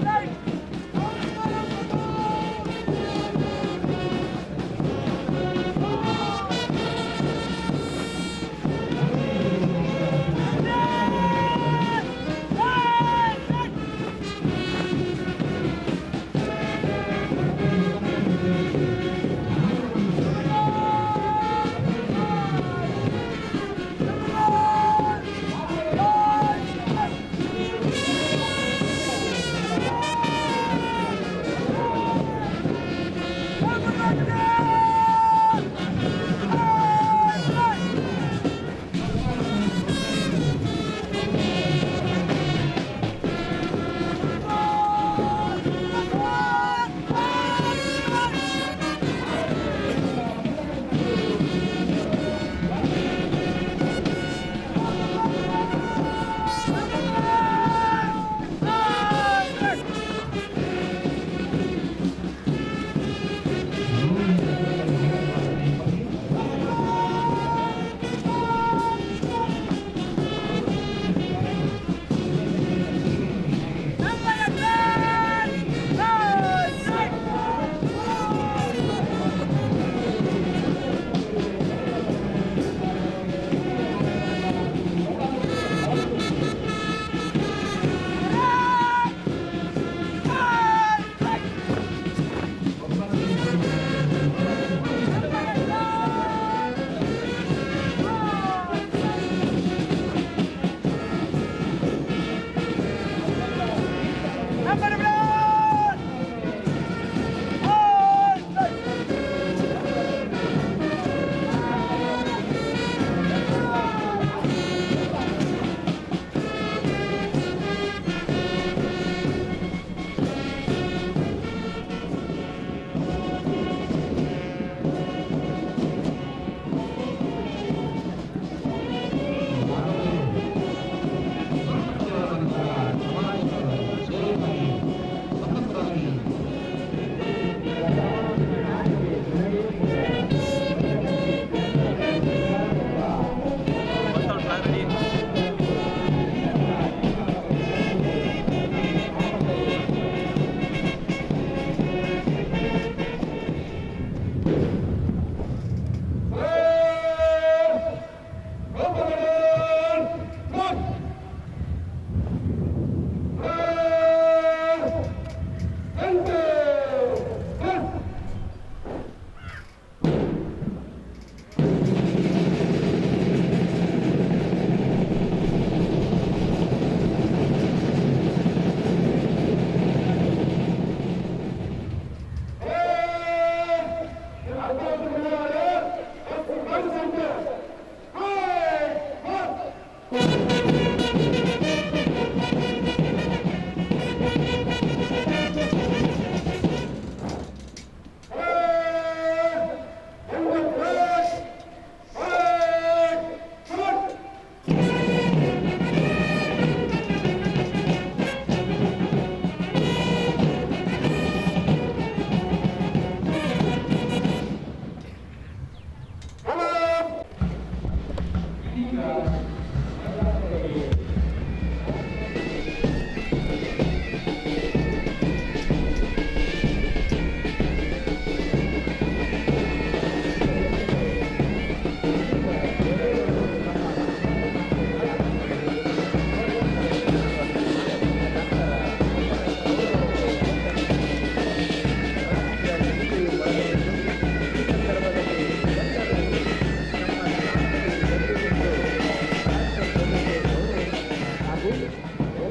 Strike!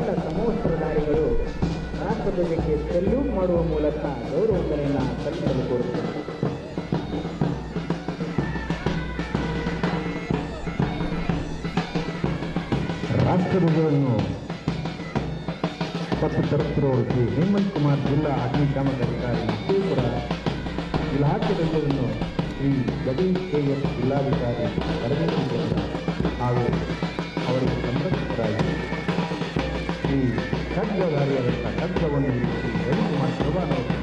ಎಲ್ಲ ಸಮವಸ್ತ್ರಧಾರಿಗಳು ರಾಷ್ಟ್ರಧ್ವಜಕ್ಕೆ salute ಮಾಡುವ ಮೂಲಕ ಗೌರವ ವಂದನೆಯನ್ನು ಸಲ್ಲಿಸಲು ಕೋರುತ್ತಾರೆ. ರಾಷ್ಟ್ರಧ್ವಜವನ್ನು ಪಟ್ಟು ತರುತ್ತಿರುವ ಶ್ರೀ ಹೇಮಂತ್ ಕುಮಾರ್ ಜಿಲ್ಲಾ ಅಗ್ನಿಶಾಮಕ ಅಧಿಕಾರಿ ವಿಜಯಪುರ ಇಲಾಖೆಯನ್ನು ಶ್ರೀ ಜಗದೀಶ್ KS ಜಿಲ್ಲಾಧಿಕಾರಿ ತರಬೇತಿ ಹಾಗೂ ಅವರಿಗೆ ಸಂರಕ್ಷಕರಾಗಿ ಶ್ರೀ ಖಡ್ಗಧಾರಿಯಾದಂಥ ಖಡ್ಗವನ್ನು ಶ್ರೀ ರವಿಕುಮಾರ್ ಚೌಹಾಣ್ ಅವರು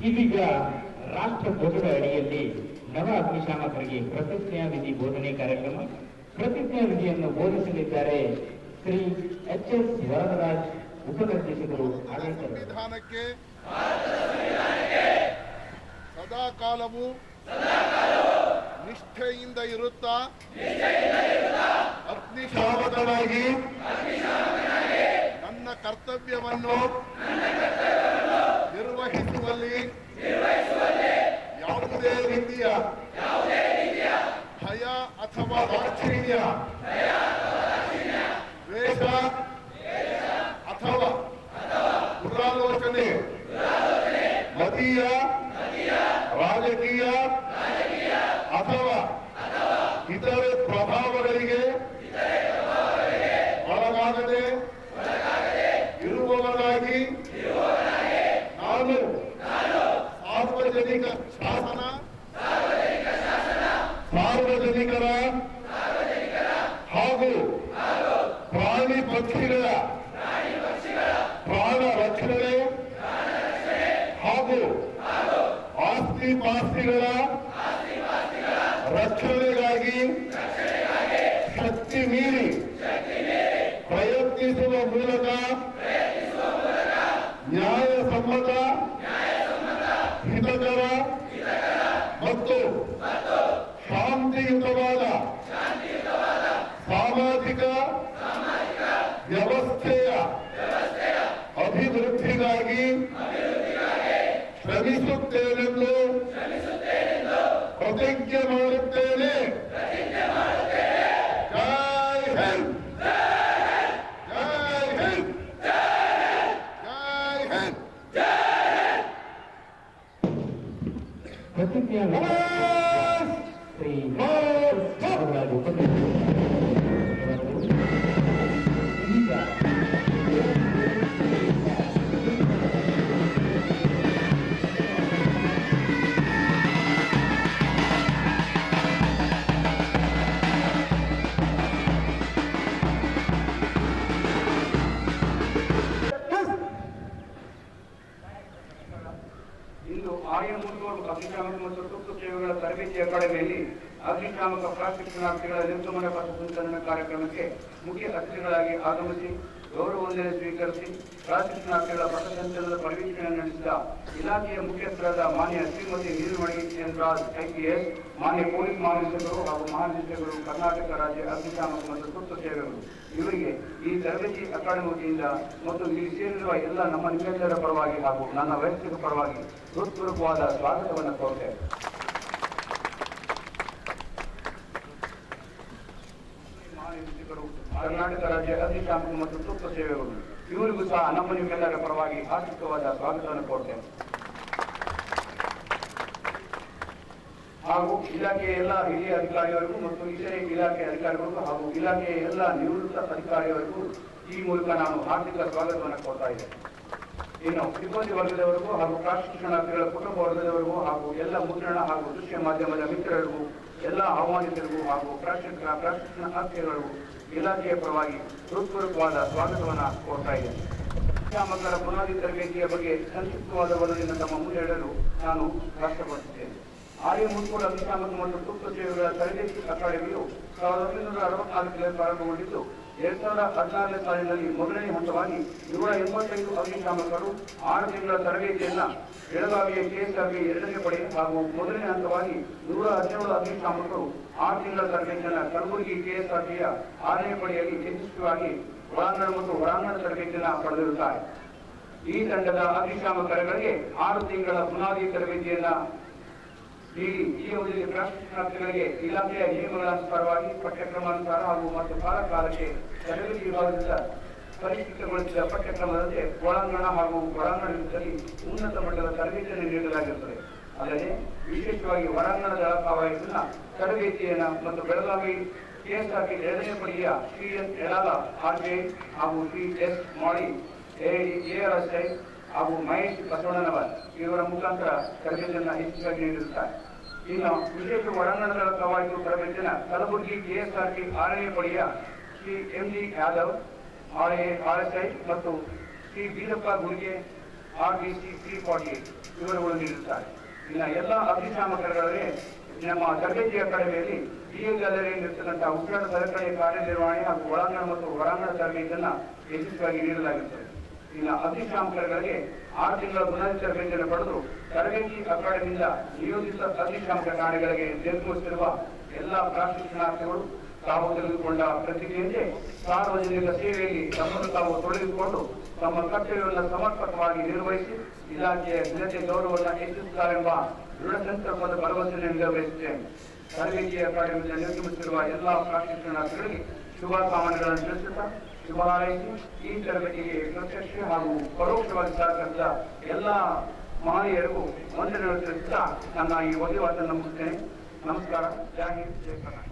ಇದೀಗ ರಾಷ್ಟ್ರಧ್ವಜದ ಅಡಿಯಲ್ಲಿ ನವ ಅಗ್ನಿಶಾಮಕರಿಗೆ ಪ್ರತಿಜ್ಞಾ ವಿಧಿ ಬೋಧನೆ ಕಾರ್ಯಕ್ರಮ. ಪ್ರತಿಜ್ಞಾ ವಿಧಿಯನ್ನು ಬೋಧಿಸಲಿದ್ದಾರೆ ಶ್ರೀ HS ವರದರಾಜ್, ಉಪನಿರ್ದೇಶಕರು. ಸಂವಿಧಾನಕ್ಕೆ ಸದಾಕಾಲವು ನಿಷ್ಠೆಯಿಂದ ಇರುತ್ತಾ ಅಗ್ನಿಶಾಮಕನಾಗಿ ನನ್ನ ಕರ್ತವ್ಯವನ್ನು ನಿರ್ವಹಿಸುವಲ್ಲಿ ಯಾವುದೇ ರೀತಿಯ ಭಯ ಅಥವಾ ದಾಕ್ಷಿಣ್ಯ, ದ್ವೇಷ ಅಥವಾ ದುರಾಲೋಚನೆ, ಮತೀಯ, ರಾಜಕೀಯ ಅಥವಾ ಇತರೆ ಪ್ರಭಾವಗಳಿಗೆ ಒಳಗಾಗದೆ ಇರುವವನಾಗಿ ನಾನು ಸಾರ್ವಜನಿಕ ಶಾಸನ, ಸಾರ್ವಜನಿಕರ ಹಾಗೂ ಪ್ರಾಣಿ ಪಕ್ಷಿಗಳ ಪ್ರಾಣ ರಕ್ಷಣೆ ಹಾಗೂ ಆಸ್ತಿ ಪಾಸ್ತಿಗಳ ರಕ್ಷಣೆಗಾಗಿ ಶಕ್ತಿ ಮೀರಿ ಪ್ರಯತ್ನಿಸುವ ಮೂಲಕ ನ್ಯಾಯಸಮ್ಮತ, ಹಿತಕರ ಮತ್ತು ಶಾಂತಿಯುತವಾದ ಸಾಮಾಜಿಕ ವ್ಯವಸ್ಥೆಯ ಅಭಿವೃದ್ಧಿಗಾಗಿ ಶ್ರಮಿಸುತ್ತೇನೆಂದು ಪ್ರತಿಜ್ಞೆ ಮಾಡುತ್ತೇನೆ. ಜೈ ಹಿಂದ್, ಜೈ ಹಿಂದ್, ಜೈ ಹಿಂದ್. ಪ್ರತಿಜ್ಞಾ ಶ್ರೀ ಇಂದು ಆರ್ಯ ಮುನ್ನೂರು ಅಗ್ನಿಶಾಮಕ ಮತ್ತು ತುರ್ತು ಸೇವೆಗಳ ತರಬೇತಿ ಅಕಾಡೆಮಿಯಲ್ಲಿ ಅಗ್ನಿಶಾಮಕ ಪ್ರಾಶಿಕ್ಷಣಾರ್ಥಿಗಳ ನಿರ್ಗಮನ ಪಥ ಸಂಚಲನ ಕಾರ್ಯಕ್ರಮಕ್ಕೆ ಮುಖ್ಯ ಅತಿಥಿಗಳಾಗಿ ಆಗಮಿಸಿ ಗೌರವ ವಂದನೆ ಸ್ವೀಕರಿಸಿ ಪ್ರಾಶಿಕ್ಷಣಾರ್ಥಿಗಳ ಪಥಸಂಚಲನದ ಪರಿವೀಕ್ಷಣೆ ನಡೆಸಿದ ಇಲಾಖೆಯ ಮುಖ್ಯಸ್ಥರಾದ ಮಾನ್ಯ ಶ್ರೀಮತಿ ನೀಲಮಣಿ ಚಂದ್ರಾಜ್ IPS, ಮಾನ್ಯ ಪೊಲೀಸ್ ಮಹಾನಿರ್ದೇಶಕರು ಹಾಗೂ ಮಹಾನಿರ್ದೇಶಕರು, ಕರ್ನಾಟಕ ರಾಜ್ಯ ಅಗ್ನಿಶಾಮಕ ಮತ್ತು ತುರ್ತು ಸೇವೆಗಳು ಇವರಿಗೆ ಈ ತರಬೇತಿ ಅಕಾಡೆಮಿ ವತಿಯಿಂದ ಮತ್ತು ಇಲ್ಲಿ ಸೇರಿರುವ ಎಲ್ಲ ನಮ್ಮ ನಿಮ್ಮೆಲ್ಲರ ಪರವಾಗಿ ಹಾಗೂ ನನ್ನ ವೈಯಕ್ತಿಕ ಪರವಾಗಿ ಹೃತ್ಪೂರ್ವಕವಾದ ಸ್ವಾಗತವನ್ನು ಕೋರುತ್ತೇವೆ. ಕರ್ನಾಟಕ ರಾಜ್ಯ ಅಗ್ನಿಶಾಮಕ ಮತ್ತು ತುರ್ತು ಸೇವೆಗಳು ಇವರಿಗೂ ಸಹ ನಮ್ಮ ನಿಮ್ಮೆಲ್ಲರ ಪರವಾಗಿ ಆರ್ಥಿಕವಾದ ಸ್ವಾಗತವನ್ನು ಕೋರುತ್ತೇವೆ. ಹಾಗೂ ಇಲಾಖೆಯ ಎಲ್ಲ ಹಿರಿಯ ಅಧಿಕಾರಿಯವರಿಗೂ ಮತ್ತು ಇತರೆ ಇಲಾಖೆಯ ಅಧಿಕಾರಿಗಳಿಗೂ ಹಾಗೂ ಇಲಾಖೆಯ ಎಲ್ಲ ನಿವೃತ್ತ ಅಧಿಕಾರಿಯವರಿಗೂ ಈ ಮೂಲಕ ನಾನು ಹಾರ್ದಿಕ ಸ್ವಾಗತವನ್ನು ಕೋರ್ತಾ ಇದ್ದೇನೆ. ಇನ್ನು ಸಿಬ್ಬಂದಿ ವರ್ಗದವರಿಗೂ ಹಾಗೂ ಪ್ರಾಶಿಕ್ಷಣಾರ್ಥಿಗಳ ಕುಟುಂಬ ವರ್ಗದವರಿಗೂ ಹಾಗೂ ಎಲ್ಲ ಮುದ್ರಣ ಹಾಗೂ ದೃಶ್ಯ ಮಾಧ್ಯಮದ ಮಿತ್ರರಿಗೂ, ಎಲ್ಲ ಆಹ್ವಾನಿತರಿಗೂ ಹಾಗೂ ಪ್ರಾಶಿಕ್ಷಣಾರ್ಥಿಗಳಿಗೂ ಇಲಾಖೆಯ ಪರವಾಗಿ ಹೃತ್ಪೂರ್ವಕವಾದ ಸ್ವಾಗತವನ್ನು ಕೋರ್ತಾ ಇದ್ದೇನೆ. ಅಗ್ನಿಶಾಮಕರ ಬುನಾದಿ ತರಬೇತಿಯ ಬಗ್ಗೆ ಸಂಕ್ಷಿಪ್ತವಾದ ವರದಿಯನ್ನು ತಮ್ಮ ಮುಂದೆ ಇಡಲು ನಾನು ಕಷ್ಟಪಡುತ್ತೇನೆ. ಆರ್ಯ ಮುನ್ಕೂಲ ಅಗ್ನಿಶಾಮಕ ಮತ್ತು ತುರ್ತು ಸೇವೆಗಳ ತರಬೇತಿ ಅಕಾಡೆಮಿಯು 1964ರಲ್ಲಿ ಪ್ರಾರಂಭಗೊಂಡಿದ್ದು 2014ನೇ ಸಾಲಿನಲ್ಲಿ ಮೊದಲನೇ ಹಂತವಾಗಿ 185 ಅಗ್ನಿಶಾಮಕರು 6 ತಿಂಗಳ ತರಬೇತಿಯನ್ನು ಬೆಳಗಾವಿಯ KSRB 2ನೇ ಪಡೆ ಹಾಗೂ ಮೊದಲನೇ ಹಂತವಾಗಿ 117 ಅಗ್ನಿಶಾಮಕರು 6 ತಿಂಗಳ ತರಬೇತಿಯನ್ನು ಕಲಬುರಗಿ KSRBಯ 6ನೇ ಪಡೆಯಲ್ಲಿ ಯಶಸ್ವಿಯಾಗಿ ಒಳಾಂಗಣ ಮತ್ತು ಹೊರಾಂಗಣ ತರಬೇತಿಯನ್ನು ಪಡೆದಿರುತ್ತಾರೆ. ಈ ತಂಡದ ಅಗ್ನಿಶಾಮಕರಿಗೆ 6 ತಿಂಗಳ ಬುನಾದಿ ತರಬೇತಿಯನ್ನ ನೀಡಿ ಈ ಅವಧಿಯಲ್ಲಿ ಪ್ರಾಶಿಕ್ಷಣಾರ್ಥಿಗಳಿಗೆ ಇಲಾಖೆಯ ನಿಯಮಗಳ ಅನುಸಾರವಾಗಿ ಪಠ್ಯಕ್ರಮಾನುಸಾರ ಹಾಗೂ ಮತ್ತು ಕಾಲಕಾಲಕ್ಕೆ ತರಬೇತಿ ವಿಭಾಗದಿಂದ ಪರಿಷ್ಕೃತಗೊಳಿಸಿದ ಪಠ್ಯಕ್ರಮದಂತೆ ಒಳಾಂಗಣ ಹಾಗೂ ಹೊರಾಂಗಣದಲ್ಲಿ ಉನ್ನತ ಮಟ್ಟದ ತರಬೇತಿಯನ್ನು ನೀಡಲಾಗಿರುತ್ತದೆ. ಅಲ್ಲದೆ ವಿಶೇಷವಾಗಿ ಹೊರಾಂಗಣ ದಳ ಕಾವಾಯತಿನ ತರಬೇತಿಯನ್ನು ಮತ್ತು ಬೆಳಗಾವಿ KSRB 2ನೇ ಪಡೆಯ CN ಯಲಾಲ RJ ಹಾಗೂ CS ಮಾಡಿ ARSI ಹಾಗೂ ಮಹೇಶ್ ಬಸವಣ್ಣನವರ್ ಇವರ ಮುಖಾಂತರ ತರಬೇತಿಯನ್ನು ಹೆಚ್ಚಾಗಿ ನೀಡಿರುತ್ತಾರೆ. ಇನ್ನು ವಿಶೇಷ ಒಳಾಂಗಣದ ಕವಾಯತು ತರಬೇತಿಯನ್ನು ಕಲಬುರಗಿ KSRB 6ನೇ ಪಡೆಯ ಶ್ರೀ MG ಯಾದವ್ RSI ಮತ್ತು ಶ್ರೀ ಬೀರಪ್ಪ ಗುಡಿಗೆ RBC 348 ಇವರುಗಳು ನೀಡಿರುತ್ತಾರೆ. ಇನ್ನು ಎಲ್ಲ ಅಗ್ನಿಶಾಮಕರುಗಳೇ ನಮ್ಮ ತರಬೇತಿ ಅಕಾಡೆಮಿಯಲ್ಲಿ ಇರ್ತಕ್ಕಂತಹ ಉಗ್ರಾಣ ಸಲಕರಣೆ ಕಾರ್ಯನಿರ್ವಹಣೆ ಹಾಗೂ ಒಳಾಂಗಣ ಮತ್ತು ಹೊರಾಂಗಣ ತರಬೇತಿಯನ್ನು ಯಶಸ್ವಿಯಾಗಿ ನೀಡಲಾಗುತ್ತದೆ. ಇನ್ನು ಅಗ್ನಿಶಾಮಕರಿಗೆ 6 ತಿಂಗಳ ಬುನಾದಿ ತರಬೇತಿಯನ್ನು ಪಡೆದು ತರಬೇತಿ ಅಕಾಡೆಮಿಯಿಂದ ನಿಯೋಜಿತ ಅಗ್ನಿಶಾಮಕ ಠಾಣೆಗಳಿಗೆ ನಿರ್ಗಮಿಸಿರುವ ಎಲ್ಲ ಪ್ರಾಶಿಕ್ಷಣಾರ್ಥಿಗಳು ತಾವು ತೆಗೆದುಕೊಂಡ ಪ್ರತಿಕ್ರಿಯೆಯಂತೆ ಸಾರ್ವಜನಿಕ ಸೇವೆಯಲ್ಲಿ ತಮ್ಮನ್ನು ತಾವು ತೊಡಗಿಸಿಕೊಂಡು ತಮ್ಮ ಕರ್ತವ್ಯವನ್ನು ಸಮರ್ಪಕವಾಗಿ ನಿರ್ವಹಿಸಿ ಇಲಾಖೆಯ ಜನತೆ ಗೌರವವನ್ನು ಹೆಚ್ಚಿಸುತ್ತಾರೆಂಬ ದೃಢ ಸಂಕಲ್ಪದ ಭರವಸೆಯನ್ನು ನಿರ್ವಹಿಸುತ್ತೇನೆ. ತರಬೇತಿ ಅಕಾಡೆಮಿಯಿಂದ ನಿರ್ಗಮಿಸಿರುವ ಎಲ್ಲ ಪ್ರಾಶಿಕ್ಷಣಾರ್ಥಿಗಳಿಗೆ ಶುಭಕಾಮನೆಗಳನ್ನು ತಿಳಿಸುತ್ತಾ ಶುಭ ಹಾರೈಸಿ ಈ ತರಬೇತಿಗೆ ಪ್ರತ್ಯಕ್ಷ ಹಾಗೂ ಪರೋಕ್ಷವಾಗಿ ಸಹಕರಿಸಿದ ಎಲ್ಲ ಮಹನೀಯರಿಗೂ ವಂದನೆಗಳನ್ನು ತಿಳಿಸುತ್ತಾ ನನ್ನ ಈ ವಹಿವಾಟನ್ನು ಮುಗಿಸ್ತೇನೆ. ನಮಸ್ಕಾರ. ಜೈ ಹಿಂದ್, ಜೈ ಕರ್ನಾಟಕ.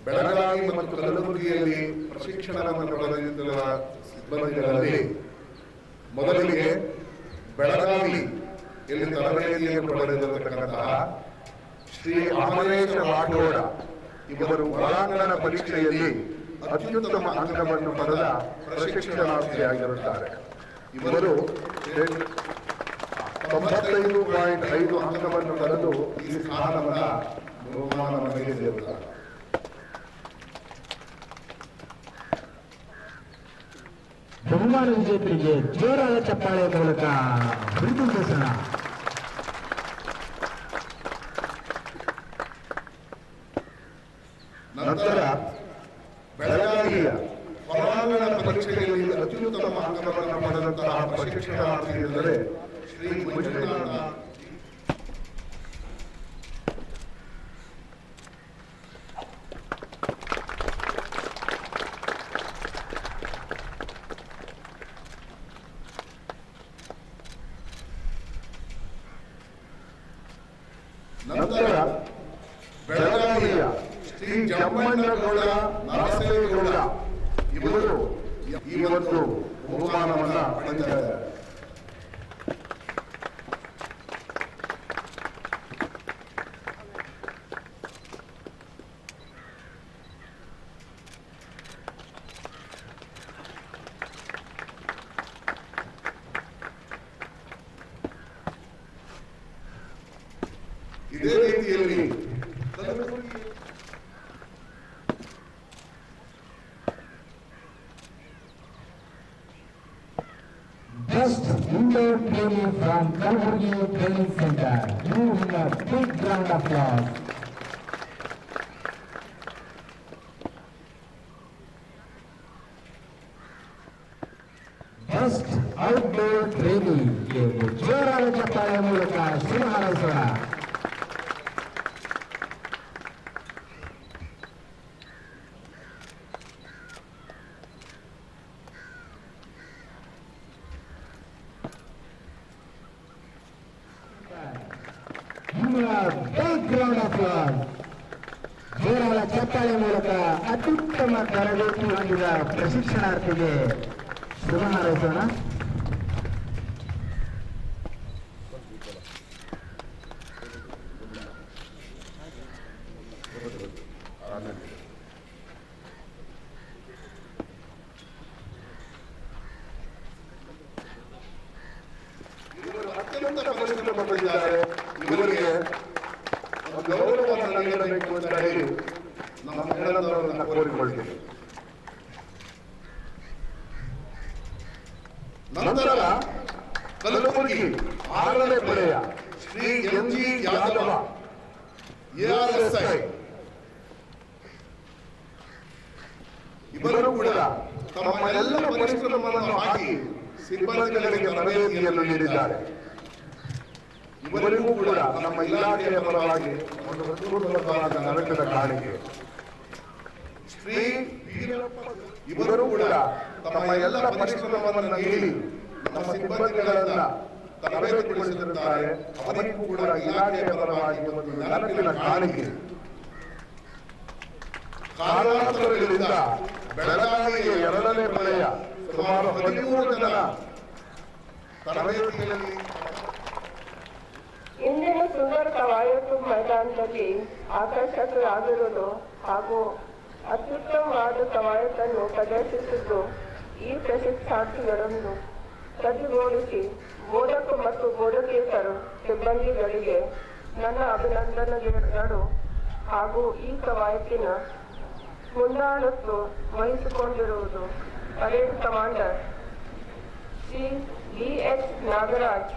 ಬೆಳಗಾವಿ ಮತ್ತು ಕಲಬುರಗಿಯಲ್ಲಿ ಪ್ರಶಿಕ್ಷಣವನ್ನು ಪಡೆದಿರುವ ಸಿಬ್ಬಂದಿಗಳಲ್ಲಿ ಮೊದಲಿಗೆ ಬೆಳಗಾವಿ ಇಲ್ಲಿ ತರಬೇತಿಯನ್ನು ಪಡೆದಿರತಕ್ಕಂತಹ ಶ್ರೀ ಅಮರೇಶ ರಾಠೋಡ ಇವರು ಒಳಾಂಗಣ ಪರೀಕ್ಷೆಯಲ್ಲಿ ಅತ್ಯುತ್ತಮ ಅಂಕವನ್ನು ಪಡೆದ ಪ್ರಶಿಕ್ಷಣಾರ್ಥಿಯಾಗಿರುತ್ತಾರೆ. ಇವರು 95.5 ಅಂಕವನ್ನು ಪಡೆದು ಈ ಸ್ಥಾನವನ್ನು ಬಹುಮಾನವಾಗಿರುತ್ತಾರೆ. ಬಹುಮಾನ ವಿಜೇತರಿಗೆ ಜೋರಾದ ಚಪ್ಪಾಳೆಯ ಮೂಲಕ ಅಭಿನಂದಿಸೋಣ. ನಂತರ ಬೆಳಗಾವಿಯ ಹೊರಾಂಗಣ ಪರೀಕ್ಷೆಯಲ್ಲಿ ಅತ್ಯುತ್ತಮ ಅಂಕವನ್ನು ಪಡೆದಂತಹ ಪ್ರಶಿಕ್ಷಣಾರ್ಥಿ ಎಂದರೆ ಶ್ರೀ ಮಂಜುನಾಥ. ನಂತರ ಬೆಳಗಾವಿಯ ಶ್ರೀ ಜಮ್ಮಣ್ಣಗೌಡ ನರಸೇಗೌಡ ಇವರು ಈ ಒಂದು ಬಹುಮಾನವನ್ನ ಪಡೆದಿದ್ದಾರೆ. ಇದೇ ರೀತಿಯಲ್ಲಿ Best indoor training from Kalburgi Training Center. Give him a big round of applause. Best outdoor training. ಜೋರಾದ ಚಪ್ಪಾಳೆ ಮೂಲಕ ಶುಭ ಹಾರೈಸೋಣ. Big round of applause. ಜೋರಾದ ಚಪ್ಪಾಳೆ ಮೂಲಕ ಅತ್ಯುತ್ತಮ ತರಬೇತಿ ಹೊಂದಿದ ಪ್ರಶಿಕ್ಷಣಾರ್ಥಿಗೆ ಶುಭ ಹಾರೈಸೋಣ. ಅತ್ಯಂತ ಪರಿಶ್ರಮ ಪಟ್ಟಿದ್ದಾರೆ. ಇವರಿಗೆ ಗೌರವವನ್ನು ನೀಡಬೇಕು ಅಂತ ಹೇಳಿ ನಮ್ಮ ಹೆಣ್ಣನ್ನು ಕೋರಿಕೊಳ್ತೇವೆ. ನಂತರ ಕಲಬುರಗಿ 6ನೇ ಪಡೆಯ ಶ್ರೀ MG ಯಾದವ ARSI ಇವರು ಕೂಡ ತಮ್ಮ ಎಲ್ಲ ಪರಿಶ್ರಮವನ್ನು ಹಾಕಿ ಸಿಬ್ಬಂದಿಗಳಿಗೆ ತರಬೇತಿಯನ್ನು ನೀಡಿದ್ದಾರೆ. ಇವರಿಗೂ ಕೂಡ ನಮ್ಮ ಇಲಾಖೆಯ ಪರವಾಗಿ ಒಂದು ಹೃತ್ಪೂರ್ವಕವಾದ ನರಕದ ಕಾಣಿಕೆ. ಶ್ರೀ ವೀರಪ್ಪ ಇವರು ಕೂಡ ತಮ್ಮ ಎಲ್ಲ ಪರಿಶ್ರಮವನ್ನು ನೀಡಿ ನಮ್ಮ ಸಿಬ್ಬಂದಿಗಳನ್ನ ತರಬೇತಿಗೊಳಿಸಿರುತ್ತಾರೆ. ಅವರಿಗೂ ಕೂಡ ಇಲಾಖೆಯ ಪರವಾಗಿ ಒಂದು ನರಕಿನ ಕಾಣಿಕೆ. ಕಾರಣಾಂತರಗಳಿಂದ ಬೆಳಗಾವಿಯ 2ನೇ ಪಡೆಯ ಸುಮಾರು 13 ಜನ ತರಬೇತಿಯಲ್ಲಿ ಇಂದಿನ ಸುಂದರ ಕವಾಯತು ಮೈದಾನದಲ್ಲಿ ಆಕರ್ಷಕರಾಗಿರುವುದು ಹಾಗೂ ಅತ್ಯುತ್ತಮವಾದ ಕವಾಯತನ್ನು ಪ್ರದರ್ಶಿಸಿದ್ದು ಈ ಪ್ರಶಿಕ್ಷಣಾರ್ಥಿಗಳನ್ನು ಸಜ್ಜುಗೊಳಿಸಿ ಬೋಧಕ ಮತ್ತು ಬೋಧಕೇತರ ಸಿಬ್ಬಂದಿಗಳಿಗೆ ನನ್ನ ಅಭಿನಂದನೆಗಳು ಹಾಗೂ ಈ ಕವಾಯತಿನ ಮುಂದಾಳತ್ವ ವಹಿಸಿಕೊಂಡಿರುವುದು parade commander Shri DH Nagaraj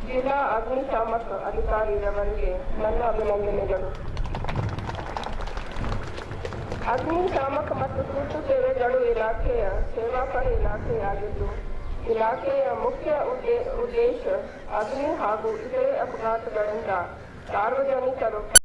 ಜಿಲ್ಲಾ ಅಗ್ನಿಶಾಮಕ ಅಧಿಕಾರಿಯವರಿಗೆ ನನ್ನ ಅಭಿನಂದನೆಗಳು. ಅಗ್ನಿಶಾಮಕ ಮತ್ತು ತುರ್ತು ಸೇವೆಗಳು ಇಲಾಖೆಯ ಸೇವಾಪರ ಇಲಾಖೆಯಾಗಿದ್ದು ಇಲಾಖೆಯ ಮುಖ್ಯ ಉದ್ದೇಶ ಅಗ್ನಿ ಹಾಗೂ ಇತರೆ ಅಪಘಾತಗಳಿಂದ ಸಾರ್ವಜನಿಕರು